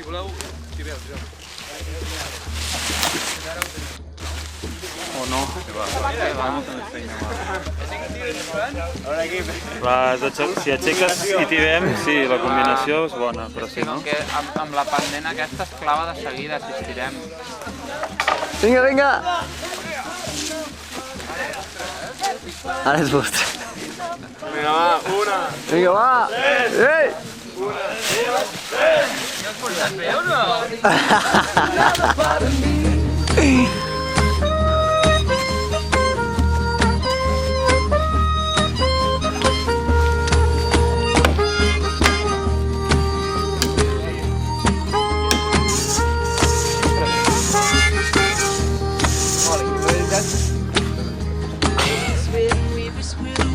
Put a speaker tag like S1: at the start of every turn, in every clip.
S1: Si voleu, si veus, jo.
S2: O no? Si aixeques i tirem, sí, la combinació és bona, però si no...
S3: Que amb la pendent aquesta es clava de seguida si estirem.
S4: Vinga, vinga! Ara és vostre.
S1: Vinga, va, una.
S4: Vinga, va! Ei!
S3: Ja has portat bé o no?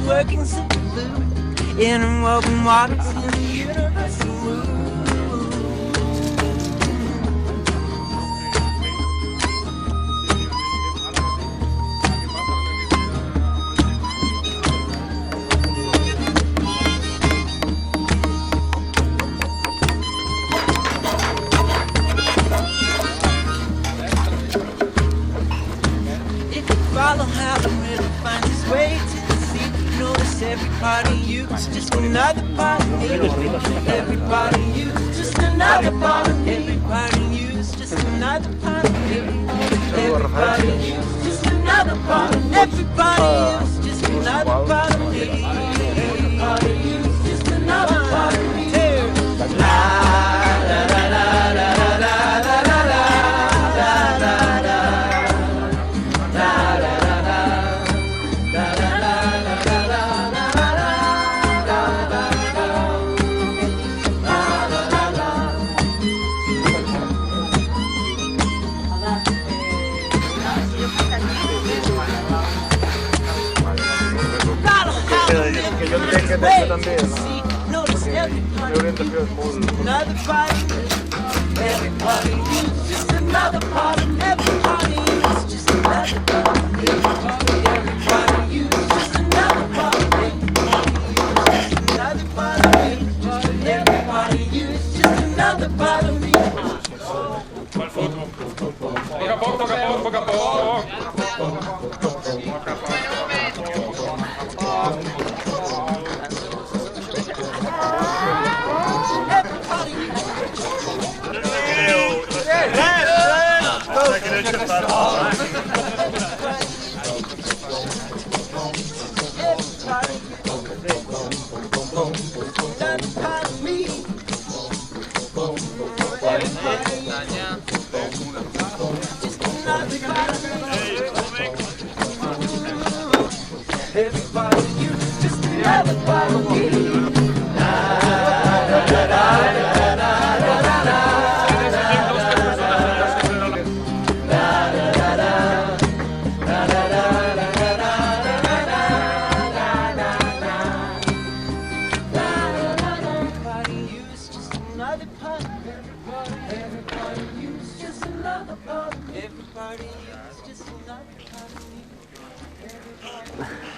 S5: Workings of the blue in open waters in the universal moon. If you follow how the river finds its way to notice every part of you is just another part of me. Every part of you is just another part of me. Every part of you is just another part of me. Every part of you is just another part of me. Every part of you is just another part of me. Every part of you is just another part of me. La la la la la la la la la la la.
S1: Que aquesta també, l'orientació és molt...
S2: Poc a poc, poc a poc, poc a poc.
S5: Everybody, you just another part of me. Everybody is just another part of me.